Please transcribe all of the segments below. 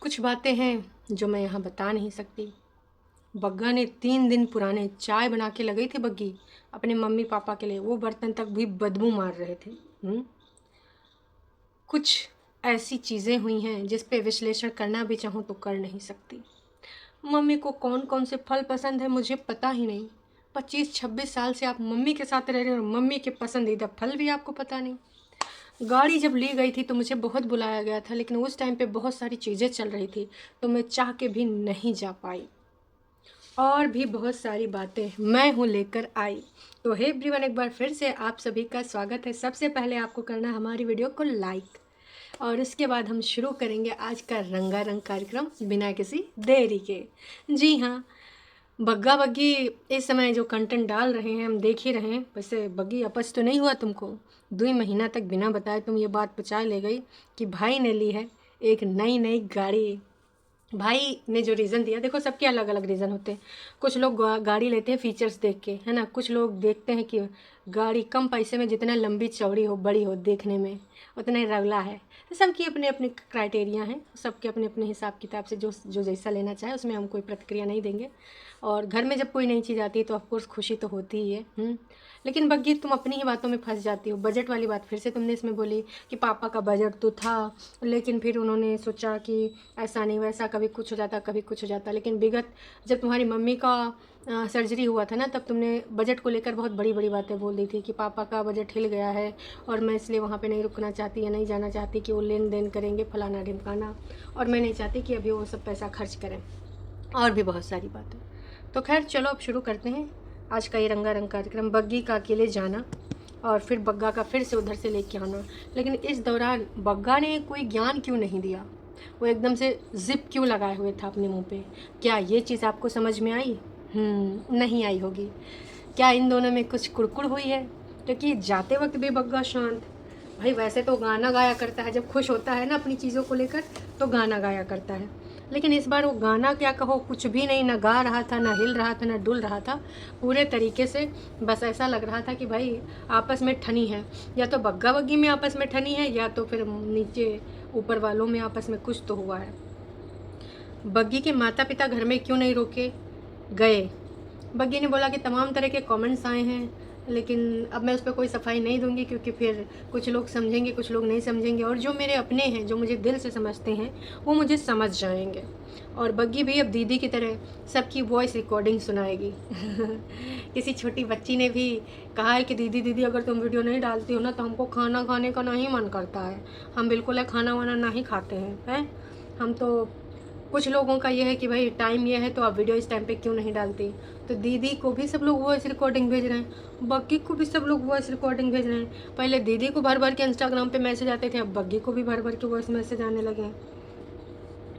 कुछ बातें हैं जो मैं यहाँ बता नहीं सकती। बग्गा ने 3 दिन पुराने चाय बना के लगाई थी बग्गी अपने मम्मी पापा के लिए। वो बर्तन तक भी बदबू मार रहे थे। कुछ ऐसी चीज़ें हुई हैं जिस पे विश्लेषण करना भी चाहूँ तो कर नहीं सकती। मम्मी को कौन कौन से फल पसंद है मुझे पता ही नहीं। 25-26 साल से आप मम्मी के साथ रह रहे हैं और मम्मी के पसंदीदा फल भी आपको पता नहीं। गाड़ी जब ली गई थी तो मुझे बहुत बुलाया गया था, लेकिन उस टाइम पे बहुत सारी चीज़ें चल रही थी तो मैं चाह के भी नहीं जा पाई। और भी बहुत सारी बातें मैं हूँ लेकर आई। तो हे एवरीवन, एक बार फिर से आप सभी का स्वागत है। सबसे पहले आपको करना है हमारी वीडियो को लाइक, और उसके बाद हम शुरू करेंगे आज का रंगारंग कार्यक्रम बिना किसी देरी के। जी हाँ, बग्गा बग्गी इस समय जो कंटेंट डाल रहे हैं हम देख ही रहे हैं। वैसे बग्गी अपच तो नहीं हुआ तुमको? 2 महीना तक बिना बताए तुम ये बात पचा ले गई कि भाई ने ली है एक नई नई गाड़ी। भाई ने जो रीज़न दिया, देखो सबके अलग अलग रीज़न होते हैं। कुछ लोग गाड़ी लेते हैं फीचर्स देख के, है ना। कुछ लोग देखते हैं कि गाड़ी कम पैसे में जितना लंबी चौड़ी हो बड़ी हो देखने में उतना ही रगला है। तो सबकी अपने अपने क्राइटेरिया हैं, सबके अपने अपने हिसाब किताब से जो जो जैसा लेना चाहे उसमें हम कोई प्रतिक्रिया नहीं देंगे। और घर में जब कोई नई चीज़ आती है तो ऑफकोर्स खुशी तो होती ही है। लेकिन बग्गी तुम अपनी ही बातों में फंस जाती हो। बजट वाली बात फिर से तुमने इसमें बोली कि पापा का बजट तो था, लेकिन फिर उन्होंने सोचा कि ऐसा नहीं वैसा, कभी कुछ हो जाता कभी कुछ हो जाता। लेकिन विगत जब तुम्हारी मम्मी का सर्जरी हुआ था ना, तब तुमने बजट को लेकर बहुत बड़ी बड़ी बातें बोल दी थी कि पापा का बजट हिल गया है और मैं इसलिए वहाँ पे नहीं रुकना चाहती या नहीं जाना चाहती कि वो लेन देन करेंगे फलाना ढिमकाना, और मैं नहीं चाहती कि अभी वो सब पैसा खर्च करें, और भी बहुत सारी बातें। तो खैर चलो अब शुरू करते हैं आज का ये रंगारंग कार्यक्रम। बग्गी का अकेले जाना और फिर बग्गा का फिर से उधर से लेके आना। लेकिन इस दौरान बग्गा ने कोई ज्ञान क्यों नहीं दिया? वो एकदम से जिप क्यों लगाए हुए था अपने मुंह पे? क्या ये चीज़ आपको समझ में आई? नहीं आई होगी। क्या इन दोनों में कुछ कुड़कुड़ हुई है? क्योंकि जाते वक्त भी बग्गा शांत। भाई वैसे तो गाना गाया करता है, जब खुश होता है ना अपनी चीज़ों को लेकर तो गाना गाया करता है। लेकिन इस बार वो गाना क्या कहो, कुछ भी नहीं, ना गा रहा था, ना हिल रहा था, ना डुल रहा था पूरे तरीके से। बस ऐसा लग रहा था कि भाई आपस में ठनी है, या तो बग्गा बग्गी में आपस में ठनी है या तो फिर नीचे ऊपर वालों में आपस में कुछ तो हुआ है। बग्गी के माता पिता घर में क्यों नहीं रोके गए? बग्गी ने बोला कि तमाम तरह के कमेंट्स आए हैं, लेकिन अब मैं उस पर कोई सफाई नहीं दूंगी क्योंकि फिर कुछ लोग समझेंगे कुछ लोग नहीं समझेंगे, और जो मेरे अपने हैं जो मुझे दिल से समझते हैं वो मुझे समझ जाएंगे। और बग्गी भी अब दीदी की तरह सबकी वॉइस रिकॉर्डिंग सुनाएगी। किसी छोटी बच्ची ने भी कहा है कि दीदी दीदी अगर तुम वीडियो नहीं डालती हो ना तो हमको खाना खाने का नहीं मन करता है, हम बिल्कुल है खाना वाना नहीं खाते हैं। हम तो, कुछ लोगों का ये है कि भाई टाइम ये है तो आप वीडियो इस टाइम पे क्यों नहीं डालती। तो दीदी को भी सब लोग वॉइस रिकॉर्डिंग भेज रहे हैं, बग्गी को भी सब लोग वॉइस रिकॉर्डिंग भेज रहे हैं। पहले दीदी को भर भर के इंस्टाग्राम पे मैसेज आते थे, अब बग्गी को भी भर भर के वॉइस मैसेज आने लगे हैं।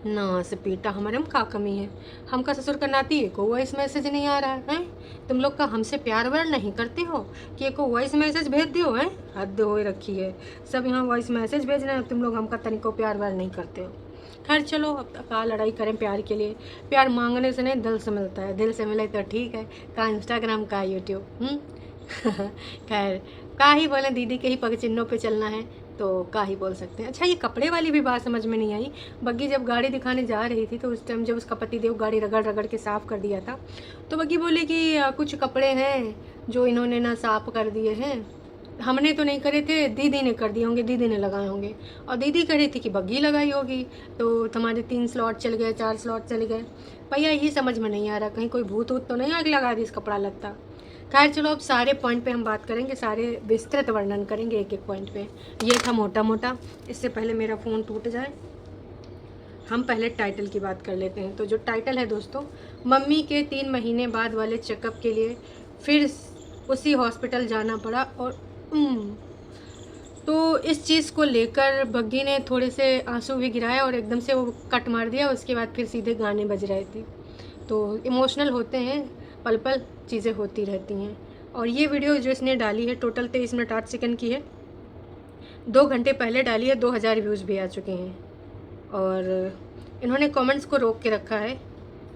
ना से बेटा हमारे में क्या कमी है? हमका ससुर का नाती को वॉइस मैसेज नहीं आ रहा है? तुम लोग का हमसे प्यार व्यार नहीं करते हो कि एक वॉइस मैसेज भेज दियो है? हद हो रखी है, सब यहाँ वॉइस मैसेज भेज रहे हैं, तुम लोग हमका तनिको प्यार व्यार नहीं करते हो। खैर चलो, अब का लड़ाई करें प्यार के लिए? प्यार मांगने से नहीं दिल से मिलता है, दिल से मिले तो ठीक है, का इंस्टाग्राम का यूट्यूब। खैर का ही बोले, दीदी के ही पग चिन्हों पे चलना है तो का ही बोल सकते हैं। अच्छा, ये कपड़े वाली भी बात समझ में नहीं आई। बग्गी जब गाड़ी दिखाने जा रही थी तो उस टाइम जब उसका पति देव गाड़ी रगड़ रगड़ के साफ़ कर दिया था तो बग्गी बोली कि कुछ कपड़े हैं जो इन्होंने ना साफ़ कर दिए हैं, हमने तो नहीं करे थे, दीदी ने कर दिए होंगे, दीदी ने लगाए होंगे। और दीदी कह रही थी कि बग्गी लगाई होगी, तो तुम्हारे 3 स्लॉट चल गए, 4 स्लॉट चले गए। भैया ये समझ में नहीं आ रहा, कहीं कोई भूत वूत तो नहीं आग लगा दी इस कपड़ा लगता। खैर चलो, अब सारे पॉइंट पे हम बात करेंगे, सारे विस्तृत वर्णन करेंगे एक एक पॉइंट पे। ये था मोटा मोटा। इससे पहले मेरा फ़ोन टूट जाए, हम पहले टाइटल की बात कर लेते हैं। तो जो टाइटल है दोस्तों, मम्मी के 3 महीने बाद वाले चेकअप के लिए फिर उसी हॉस्पिटल जाना पड़ा। और तो इस चीज़ को लेकर बग्गी ने थोड़े से आंसू भी गिराए और एकदम से वो कट मार दिया। उसके बाद फिर सीधे गाने बज रहे थे। तो इमोशनल होते हैं, पल पल चीज़ें होती रहती हैं। और ये वीडियो जो इसने डाली है टोटल 23 मिनट 8 सेकंड की है, 2 घंटे पहले डाली है, 2000 व्यूज़ भी आ चुके हैं। और इन्होंने कमेंट्स को रोक के रखा है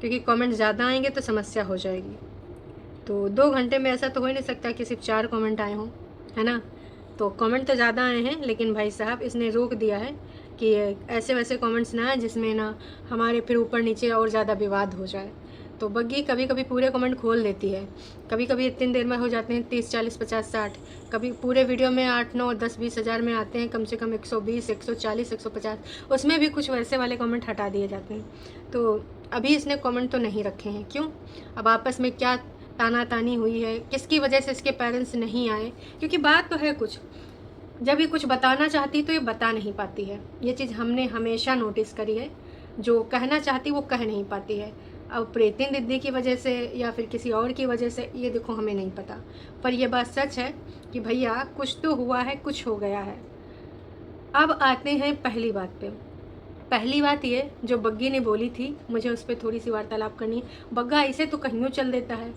क्योंकि कमेंट्स ज़्यादा आएंगे तो समस्या हो जाएगी। तो 2 घंटे में ऐसा तो हो ही नहीं सकता कि सिर्फ 4 कमेंट आए हों, है ना। तो कमेंट तो ज़्यादा आए हैं, लेकिन भाई साहब इसने रोक दिया है कि ऐसे वैसे कमेंट्स ना आए जिसमें ना हमारे फिर ऊपर नीचे और ज़्यादा विवाद हो जाए। तो बग्गी कभी कभी पूरे कमेंट खोल देती है, कभी कभी इतनी देर में हो जाते हैं 30 40 50 60, कभी पूरे वीडियो में 8 9 10 20 हज़ार में आते हैं कम से कम 120 140 150, उसमें भी कुछ वैसे वाले कमेंट हटा दिए जाते हैं। तो अभी इसने कमेंट तो नहीं रखे हैं, क्यों? अब आपस में क्या ताना तानी हुई है, किसकी वजह से इसके पेरेंट्स नहीं आए? क्योंकि बात तो है कुछ, जब ये कुछ बताना चाहती तो ये बता नहीं पाती है। ये चीज़ हमने हमेशा नोटिस करी है, जो कहना चाहती वो कह नहीं पाती है। अब प्रीति दीदी की वजह से या फिर किसी और की वजह से ये देखो हमें नहीं पता, पर ये बात सच है कि भैया कुछ तो हुआ है, कुछ हो गया है। अब आते हैं पहली बात पे। पहली बात ये जो बग्गी ने बोली थी, मुझे उस पर थोड़ी सी वार्तालाप करनी है। बग्गा ऐसे तो कहीं चल देता है,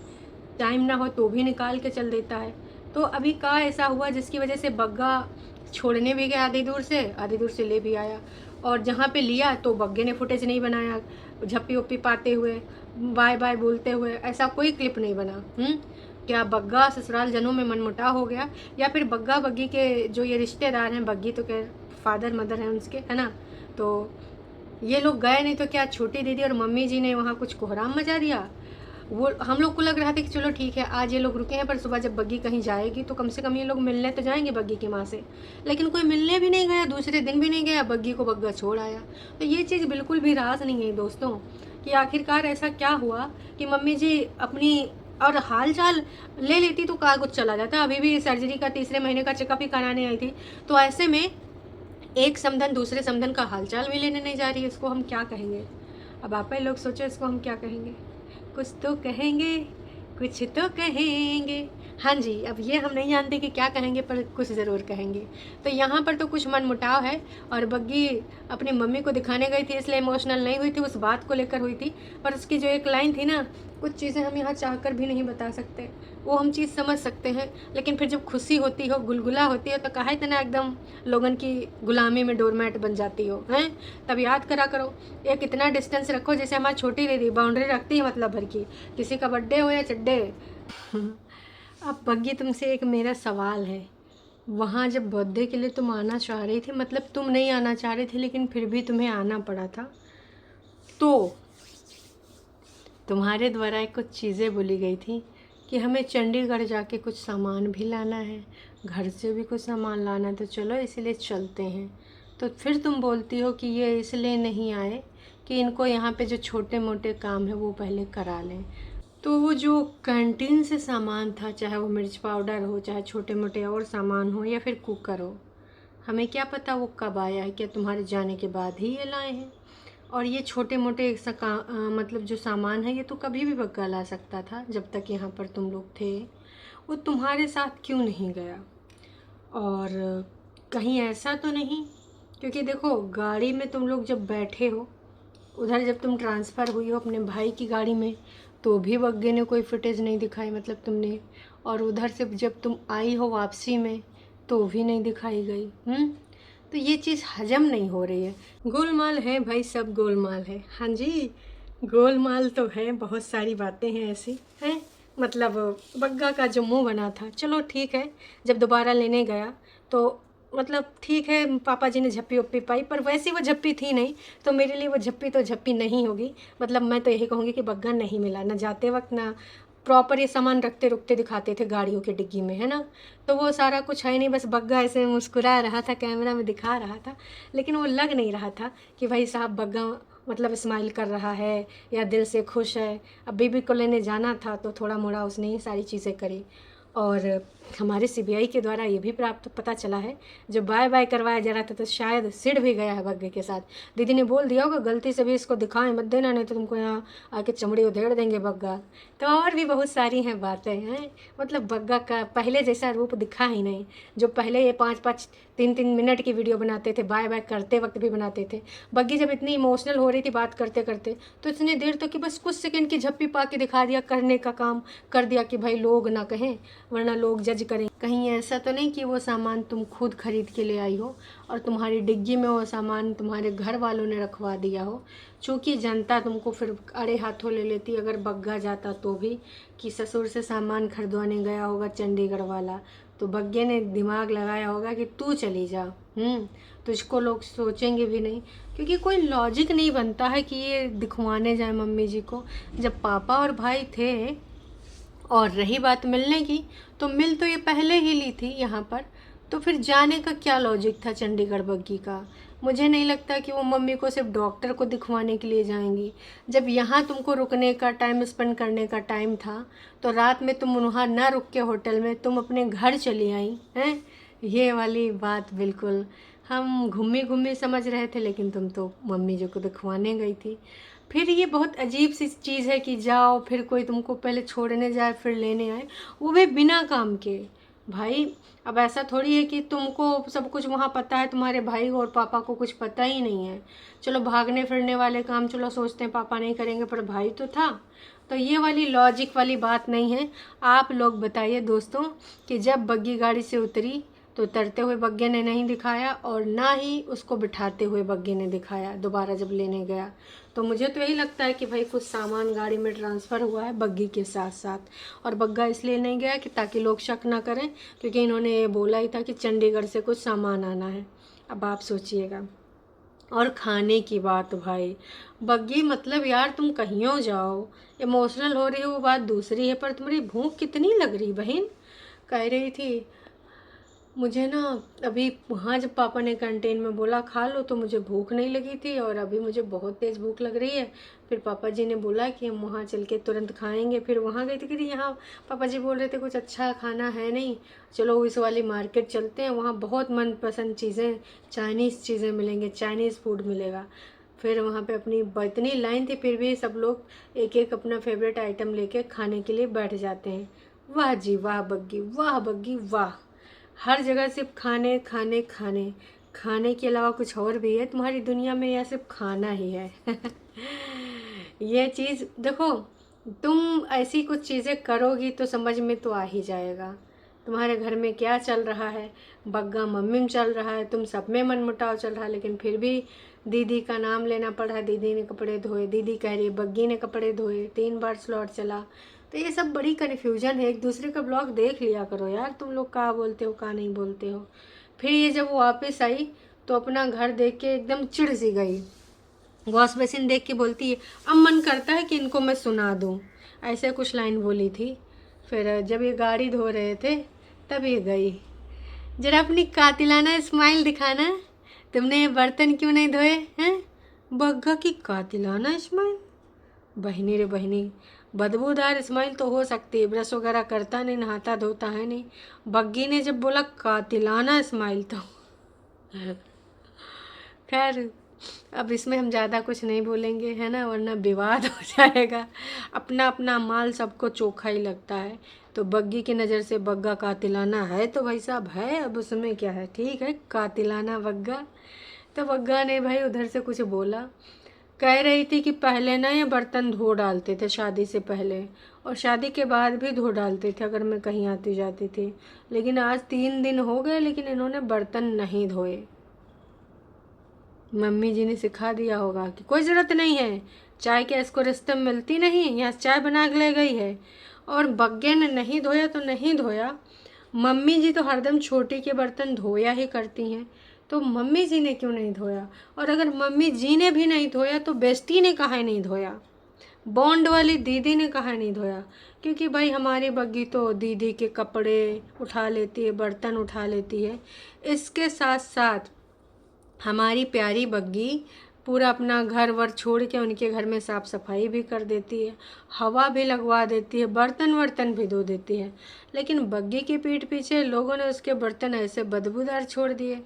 टाइम ना हो तो भी निकाल के चल देता है। तो अभी का ऐसा हुआ जिसकी वजह से बग्गा छोड़ने भी गया आधी दूर से ले भी आया, और जहाँ पे लिया तो बग्गे ने फुटेज नहीं बनाया, झप्पी उप्पी पाते हुए, बाय बाय बोलते हुए, ऐसा कोई क्लिप नहीं बना। क्या बग्गा ससुराल जनों में मनमुटाव हो गया, या फिर बग्गा बग्गी के जो ये रिश्तेदार हैं, बग्गी तो क्या फादर मदर हैं उसके, है ना, तो ये लोग गए नहीं तो क्या छोटी दीदी और मम्मी जी ने वहाँ कुछ कोहराम मचा दिया? वो हम लोग को लग रहा था कि चलो ठीक है आज ये लोग रुके हैं, पर सुबह जब बग्गी कहीं जाएगी तो कम से कम ये लोग मिलने तो जाएंगे बग्गी की माँ से। लेकिन कोई मिलने भी नहीं गया, दूसरे दिन भी नहीं गया, बग्गी को बग्गा छोड़ आया। तो ये चीज़ बिल्कुल भी राज नहीं है दोस्तों, कि आखिरकार ऐसा क्या हुआ कि मम्मी जी अपनी और हाल चाल ले लेती तो कहा कुछ चला जाता। अभी भी सर्जरी का 3रे महीने का चेकअप ही कराने आई थी, तो ऐसे में एक समधन दूसरे समधन का हालचाल भी लेने नहीं जा रही है, इसको हम क्या कहेंगे? अब आप ही लोग सोचो इसको हम क्या कहेंगे? कुछ तो कहेंगे, कुछ तो कहेंगे। हाँ जी, अब ये हम नहीं जानते कि क्या कहेंगे, पर कुछ ज़रूर कहेंगे। तो यहाँ पर तो कुछ मनमुटाव है, और बग्गी अपनी मम्मी को दिखाने गई थी इसलिए इमोशनल नहीं हुई थी, उस बात को लेकर हुई थी। पर उसकी जो एक लाइन थी ना, कुछ चीज़ें हम यहाँ चाहकर भी नहीं बता सकते, वो हम चीज़ समझ सकते हैं, लेकिन फिर जब खुशी होती हो, गुलगुला होती हो, तो कहा इतना एकदम लोगन की गुलामी में डोरमैट बन जाती हो, हैं? तब याद करा करो, एक इतना डिस्टेंस रखो जैसे हमारी छोटी दीदी बाउंड्री रखती है मतलब भर की, किसी का बर्थडे हो या चड्डे। अब बग्गी तुमसे एक मेरा सवाल है, वहाँ जब बर्थडे के लिए तुम आना चाह रही थी, मतलब तुम नहीं आना चाह रही थी लेकिन फिर भी तुम्हें आना पड़ा था, तो तुम्हारे द्वारा एक कुछ चीज़ें बोली गई थी कि हमें चंडीगढ़ जाके कुछ सामान भी लाना है, घर से भी कुछ सामान लाना है, तो चलो इसलिए चलते हैं। तो फिर तुम बोलती हो कि ये इसलिए नहीं आए कि इनको यहाँ पे जो छोटे मोटे काम है वो पहले करा लें। तो वो जो कैंटीन से सामान था, चाहे वो मिर्च पाउडर हो, चाहे छोटे मोटे और सामान हो, या फिर कुकर हो, हमें क्या पता वो कब आया है? क्या तुम्हारे जाने के बाद ही ये लाए हैं? और ये छोटे मोटे मतलब जो सामान है ये तो कभी भी बग्गा ला सकता था, जब तक यहाँ पर तुम लोग थे। वो तुम्हारे साथ क्यों नहीं गया? और कहीं ऐसा तो नहीं, क्योंकि देखो गाड़ी में तुम लोग जब बैठे हो, उधर जब तुम ट्रांसफ़र हुई हो अपने भाई की गाड़ी में, तो भी बग्गे ने कोई फुटेज नहीं दिखाई, मतलब तुमने, और उधर से जब तुम आई हो वापसी में तो भी नहीं दिखाई गई। तो ये चीज़ हजम नहीं हो रही है। गोलमाल है भाई, सब गोलमाल है। हाँ जी, गोलमाल तो है, बहुत सारी बातें हैं ऐसी हैं। मतलब बग्गा का जो मुंह बना था, चलो ठीक है, जब दोबारा लेने गया तो मतलब ठीक है, पापा जी ने झप्पी उप्पी पाई, पर वैसी वो झप्पी थी नहीं, तो मेरे लिए वो झप्पी तो झप्पी नहीं होगी। मतलब मैं तो यही कहूँगी कि बग्गा नहीं मिला, ना जाते वक्त ना प्रॉपर ये सामान रखते रुकते दिखाते थे गाड़ियों की डिग्गी में, है ना। तो वो सारा कुछ है नहीं, बस बग्गा ऐसे मुस्कुरा रहा था, कैमरा में दिखा रहा था, लेकिन वो लग नहीं रहा था कि भाई साहब बग्गा मतलब स्माइल कर रहा है या दिल से खुश है। अब बीबी को लेने जाना था तो थोड़ा मोड़ा उसने ही सारी चीज़ें करी। और हमारे सीबीआई के द्वारा ये भी प्राप्त पता चला है, जब बाय बाय करवाया जा रहा था तो शायद सिड़ भी गया है बग्गे के साथ। दीदी ने बोल दिया होगा गलती से भी इसको दिखाएं मत देना, नहीं तो तुमको यहाँ आके चमड़ी उधेड़ देंगे बग्गा। तो और भी बहुत सारी हैं बातें हैं, मतलब बग्गा का पहले जैसा रूप दिखा ही नहीं। जो पहले ये 5-5 3-3 मिनट की वीडियो बनाते थे, बाय बाय करते वक्त भी बनाते थे, बग्गी जब इतनी इमोशनल हो रही थी बात करते करते, तो इतनी देर तो कि बस कुछ सेकंड की झप्पी पा के दिखा दिया, करने का काम कर दिया कि भाई लोग ना कहें, वरना लोग जज करें। कहीं ऐसा तो नहीं कि वो सामान तुम खुद खरीद के ले आई हो और तुम्हारी डिग्गी में वो सामान तुम्हारे घर वालों ने रखवा दिया हो, चूँकि जनता तुमको फिर अड़े हाथों ले लेती अगर बग्गा जाता तो भी, कि ससुर से सामान खरीदवाने गया होगा चंडीगढ़ वाला, तो बग्गे ने दिमाग लगाया होगा कि तू चली जा। तुझको लोग सोचेंगे भी नहीं, क्योंकि कोई लॉजिक नहीं बनता है कि ये दिखवाने जाए मम्मी जी को। जब पापा और भाई थे, और रही बात मिलने की, तो मिल तो ये पहले ही ली थी यहाँ पर, तो फिर जाने का क्या लॉजिक था चंडीगढ़ बग्गी का। मुझे नहीं लगता कि वो मम्मी को सिर्फ डॉक्टर को दिखवाने के लिए जाएंगी। जब यहाँ तुमको रुकने का, टाइम स्पेंड करने का टाइम था, तो रात में तुम वहाँ ना रुक के होटल में तुम अपने घर चली आई हैं। ये वाली बात बिल्कुल हम घूमी घूमी समझ रहे थे, लेकिन तुम तो मम्मी जी को दिखवाने गई थी। फिर ये बहुत अजीब सी चीज़ है कि जाओ, फिर कोई तुमको पहले छोड़ने जाए फिर लेने आए, वो भी बिना काम के। भाई अब ऐसा थोड़ी है कि तुमको सब कुछ वहाँ पता है, तुम्हारे भाई और पापा को कुछ पता ही नहीं है। चलो भागने फिरने वाले काम चलो सोचते हैं पापा नहीं करेंगे, पर भाई तो था। तो ये वाली लॉजिक वाली बात नहीं है। आप लोग बताइए दोस्तों कि जब बग्गी गाड़ी से उतरी तो उतरते हुए बग्गे ने नहीं दिखाया, और ना ही उसको बिठाते हुए बग्गे ने दिखाया दोबारा जब लेने गया। तो मुझे तो यही लगता है कि भाई कुछ सामान गाड़ी में ट्रांसफ़र हुआ है बग्गी के साथ साथ। और बग्गा इसलिए नहीं गया कि ताकि लोग शक ना करें, क्योंकि इन्होंने ये बोला ही था कि चंडीगढ़ से कुछ सामान आना है। अब आप सोचिएगा। और खाने की बात भाई, बग्गी मतलब यार तुम कहीं जाओ, इमोशनल हो रही हो वो बात दूसरी है, पर तुम्हारी भूख कितनी लग रही बहन। कह रही थी मुझे ना, अभी वहाँ जब पापा ने कैंटीन में बोला खा लो, तो मुझे भूख नहीं लगी थी और अभी मुझे बहुत तेज़ भूख लग रही है। फिर पापा जी ने बोला कि हम वहाँ चल के तुरंत खाएंगे। फिर वहाँ गई थी कि यहाँ पापा जी बोल रहे थे कुछ अच्छा खाना है नहीं, चलो इस वाली मार्केट चलते हैं, वहाँ बहुत मनपसंद चीज़ें, चाइनीज़ चीज़ें मिलेंगे, चाइनीज़ फूड मिलेगा। फिर वहाँ पे अपनी इतनी लाइन थी, फिर भी सब लोग एक एक अपना फेवरेट आइटम लेके खाने के लिए बैठ जाते हैं। वाह जी वाह बग्गी, वाह बग्गी वाह। हर जगह सिर्फ खाने खाने खाने, खाने के अलावा कुछ और भी है तुम्हारी दुनिया में या सिर्फ खाना ही है। ये चीज़ देखो, तुम ऐसी कुछ चीज़ें करोगी तो समझ में तो आ ही जाएगा तुम्हारे घर में क्या चल रहा है। बग्गा मम्मी में चल रहा है, तुम सब में मनमुटाव चल रहा है, लेकिन फिर भी दीदी का नाम लेना पड़ा। दीदी ने कपड़े धोए, दीदी कह रही है बग्गी ने कपड़े धोए, 3 बार स्लॉट चला। तो ये सब बड़ी कन्फ्यूजन है। एक दूसरे का ब्लॉग देख लिया करो यार, तुम लोग क्या बोलते हो क्या नहीं बोलते हो। फिर ये जब वो वापस आई तो अपना घर देख के एकदम चिढ़ सी गई। वॉश बेसिन देख के बोलती है अब मन करता है कि इनको मैं सुना दूँ, ऐसे कुछ लाइन बोली थी। फिर जब ये गाड़ी धो रहे थे तब ये गई, जरा अपनी कातिलाना स्माइल दिखाना, तुमने ये बर्तन क्यों नहीं धोए हैं। बग्गा की कातिलाना स्माइल, बहनी रे बहनी, बदबूदार स्माइल तो हो सकती है, ब्रश वगैरह करता नहीं, नहाता धोता है नहीं। बग्गी ने जब बोला कातिलाना स्माइल तो खैर अब इसमें हम ज़्यादा कुछ नहीं बोलेंगे है ना, वरना विवाद हो जाएगा। अपना अपना माल सबको चोखा ही लगता है। तो बग्गी की नज़र से बग्गा कातिलाना है तो भाई साहब है, अब उसमें क्या है, ठीक है कातिलाना बग्गा। तो बग्गा ने भाई उधर से कुछ बोला, कह रही थी कि पहले ना ये बर्तन धो डालते थे शादी से पहले, और शादी के बाद भी धो डालते थे अगर मैं कहीं आती जाती थी, लेकिन आज 3 दिन हो गए लेकिन इन्होंने बर्तन नहीं धोए। मम्मी जी ने सिखा दिया होगा कि कोई ज़रूरत नहीं है, चाय क्या इसको रिश्ते में मिलती नहीं, यहाँ चाय बना के ले गई है। और बग्गे ने नहीं धोया तो नहीं धोया, मम्मी जी तो हरदम छोटी के बर्तन धोया ही करती हैं, तो मम्मी जी ने क्यों नहीं धोया। और अगर मम्मी जी ने भी नहीं धोया तो बेस्टी ने कहा नहीं धोया, बॉन्ड वाली दीदी ने कहा नहीं धोया। क्योंकि भाई हमारी बग्गी तो दीदी के कपड़े उठा लेती है, बर्तन उठा लेती है, इसके साथ साथ हमारी प्यारी बग्गी पूरा अपना घर वर छोड़ के उनके घर में साफ़ सफाई भी कर देती है, हवा भी लगवा देती है, बर्तन वर्तन भी धो देती है। लेकिन बग्गी की पीठ पीछे लोगों ने उसके बर्तन ऐसे बदबूदार छोड़ दिए।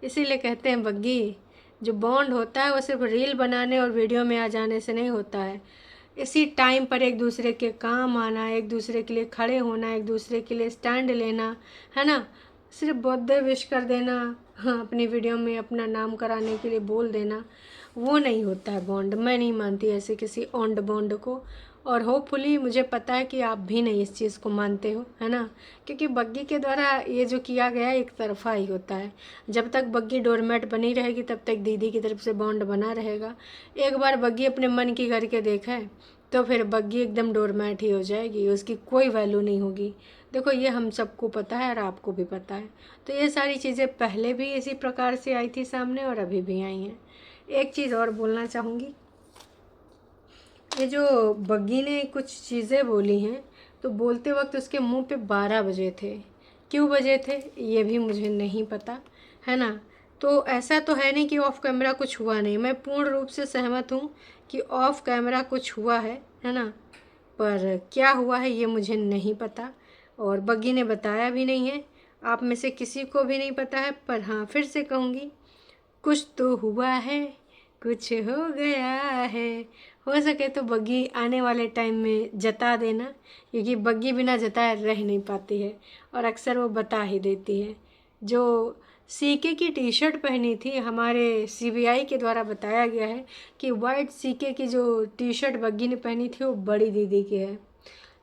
इसीलिए कहते हैं बग्गी, जो बॉन्ड होता है वो सिर्फ रील बनाने और वीडियो में आ जाने से नहीं होता है। इसी टाइम पर एक दूसरे के काम आना, एक दूसरे के लिए खड़े होना, एक दूसरे के लिए स्टैंड लेना, है ना। सिर्फ बर्थडे विश कर देना, हाँ अपनी वीडियो में अपना नाम कराने के लिए बोल देना, वो नहीं होता है बॉन्ड। मैं नहीं मानती ऐसे किसी ऑन्ड बॉन्ड को, और होपफुली मुझे पता है कि आप भी नहीं इस चीज़ को मानते हो, है ना। क्योंकि बग्गी के द्वारा ये जो किया गया एक तरफा ही होता है। जब तक बग्गी डोरमेट बनी रहेगी तब तक दीदी की तरफ से बॉन्ड बना रहेगा। एक बार बग्गी अपने मन की करके देखा है तो फिर बग्गी एकदम डोरमेट ही हो जाएगी, उसकी कोई वैल्यू नहीं होगी। देखो ये हम सबको पता है और आपको भी पता है। तो ये सारी चीज़ें पहले भी इसी प्रकार से आई थी सामने और अभी भी आई हैं। एक चीज़ और बोलना चाहूँगी, ये जो बग्गी ने कुछ चीज़ें बोली हैं तो बोलते वक्त उसके मुंह पे 12 बजे थे। क्यों बजे थे ये भी मुझे नहीं पता, है ना। तो ऐसा तो है नहीं कि ऑफ कैमरा कुछ हुआ नहीं, मैं पूर्ण रूप से सहमत हूँ कि ऑफ कैमरा कुछ हुआ है ना। पर क्या हुआ है ये मुझे नहीं पता और बग्गी ने बताया भी नहीं है, आप में से किसी को भी नहीं पता है। पर हाँ, फिर से कहूँगी, कुछ तो हुआ है, कुछ हो गया है। हो सके तो बग्गी आने वाले टाइम में जता देना, क्योंकि बग्गी बिना जताए रह नहीं पाती है और अक्सर वो बता ही देती है। जो सीके की टी शर्ट पहनी थी, हमारे सीबीआई के द्वारा बताया गया है कि वाइट सीके की जो टी शर्ट बग्गी ने पहनी थी वो बड़ी दीदी की है।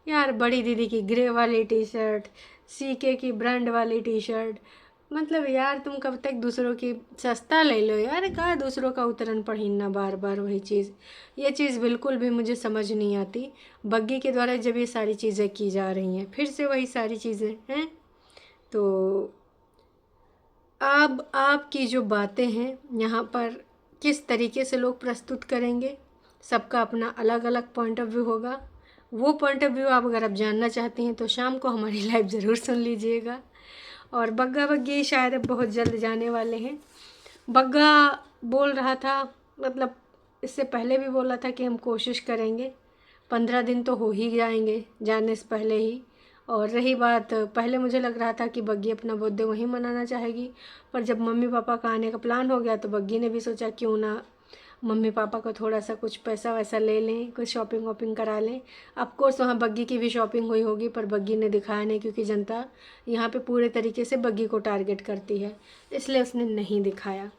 यार बड़ी दीदी की ग्रे वाली टी शर्ट, सीके की ब्रांड वाली टी शर्ट, मतलब यार तुम कब तक दूसरों की सस्ता ले लो यार, कहाँ दूसरों का उतरन पढ़ना बार बार वही चीज़। ये चीज़ बिल्कुल भी मुझे समझ नहीं आती बग्गी के द्वारा जब ये सारी चीज़ें की जा रही हैं, फिर से वही सारी चीज़ें हैं। तो अब आपकी जो बातें हैं यहाँ पर किस तरीके से लोग प्रस्तुत करेंगे, सबका अपना अलग अलग पॉइंट ऑफ व्यू होगा। वो पॉइंट ऑफ व्यू अगर आप जानना चाहती हैं तो शाम को हमारी लाइव ज़रूर सुन लीजिएगा। और बग्गा बग्गी शायद अब बहुत जल्द जाने वाले हैं। बग्गा बोल रहा था, मतलब इससे पहले भी बोला था कि हम कोशिश करेंगे, 15 दिन तो हो ही जाएंगे जाने से पहले ही। और रही बात, पहले मुझे लग रहा था कि बग्गी अपना बर्थडे वहीं मनाना चाहेगी, पर जब मम्मी पापा का आने का प्लान हो गया तो बग्गी ने भी सोचा क्यों ना मम्मी पापा को थोड़ा सा कुछ पैसा वैसा ले लें, कुछ शॉपिंग वॉपिंग करा लें। ऑफकोर्स वहाँ बग्गी की भी शॉपिंग हुई होगी, पर बग्गी ने दिखाया नहीं क्योंकि जनता यहाँ पे पूरे तरीके से बग्गी को टारगेट करती है, इसलिए उसने नहीं दिखाया।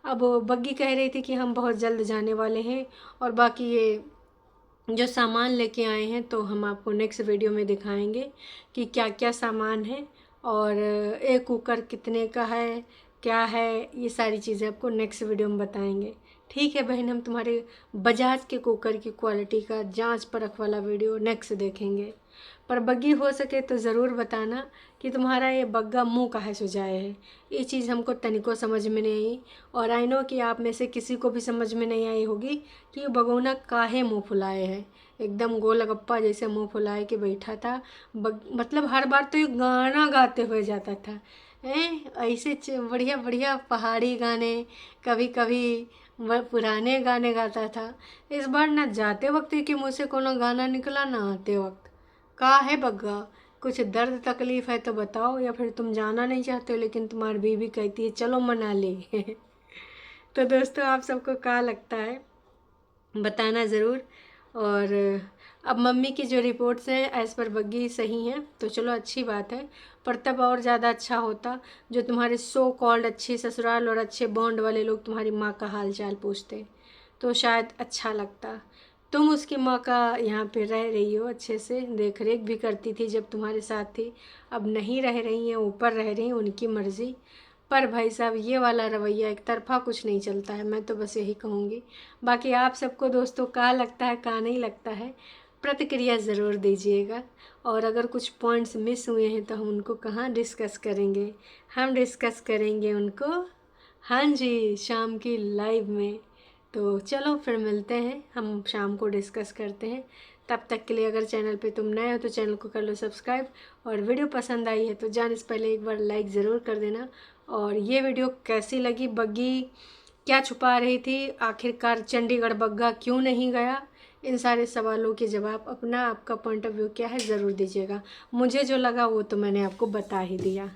अब बग्गी कह रही थी कि हम बहुत जल्द जाने वाले हैं और बाकी ये जो सामान लेके आए हैं तो हम आपको नेक्स्ट वीडियो में दिखाएंगे कि क्या क्या सामान है और एक कुकर कितने का है, क्या है, ये सारी चीज़ें आपको नेक्स्ट वीडियो में बताएंगे। ठीक है बहन, हम तुम्हारे बजाज के कुकर की क्वालिटी का जांच परख वाला वीडियो नेक्स्ट देखेंगे। पर बग्गी हो सके तो ज़रूर बताना कि तुम्हारा ये बग्गा मुंह काहे सुझाए है। ये चीज़ हमको तनिको समझ में नहीं आई और आई नो कि आप में से किसी को भी समझ में नहीं आई होगी कि ये भगोना काहे मुंह फुलाए है, एकदम गोलगप्पा जैसे मुंह फुलाए के बैठा था। मतलब हर बार तो ये गाना गाते हुए जाता था, ऐसे बढ़िया बढ़िया पहाड़ी गाने, कभी कभी वह पुराने गाने गाता था। इस बार ना जाते वक्त कि मुँह से कोनो गाना निकला, ना आते वक्त। का है बग्गा, कुछ दर्द तकलीफ़ है तो बताओ, या फिर तुम जाना नहीं चाहते हो लेकिन तुम्हारी बीवी कहती है चलो मना ले। तो दोस्तों आप सबको क्या लगता है बताना ज़रूर। और अब मम्मी की जो रिपोर्ट्स हैं एज़ पर बग्गी सही हैं तो चलो अच्छी बात है, पर तब और ज़्यादा अच्छा होता जो तुम्हारे सो कॉल्ड अच्छी ससुराल और अच्छे बॉन्ड वाले लोग तुम्हारी माँ का हाल चाल पूछते तो शायद अच्छा लगता। तुम उसकी माँ का यहाँ पे रह रही हो, अच्छे से देख रेख भी करती थी जब तुम्हारे साथ थी, अब नहीं रह रही हैं, ऊपर रह रही हैं, उनकी मर्ज़ी। पर भाई साहब ये वाला रवैया एक तरफा कुछ नहीं चलता है, मैं तो बस यही कहूँगी। बाकी आप सबको दोस्तों क्या लगता है क्या नहीं लगता है प्रतिक्रिया ज़रूर दीजिएगा। और अगर कुछ पॉइंट्स मिस हुए हैं तो हम उनको कहाँ डिस्कस करेंगे, हम डिस्कस करेंगे उनको हाँ जी शाम की लाइव में। तो चलो फिर मिलते हैं, हम शाम को डिस्कस करते हैं। तब तक के लिए अगर चैनल पे तुम नए हो तो चैनल को कर लो सब्सक्राइब, और वीडियो पसंद आई है तो जाने से पहले एक बार लाइक ज़रूर कर देना। और ये वीडियो कैसी लगी, बग्गी क्या छुपा रही थी, आखिरकार चंडीगढ़ बग्गा क्यों नहीं गया, इन सारे सवालों के जवाब अपना आपका पॉइंट ऑफ व्यू क्या है ज़रूर दीजिएगा। मुझे जो लगा वो तो मैंने आपको बता ही दिया।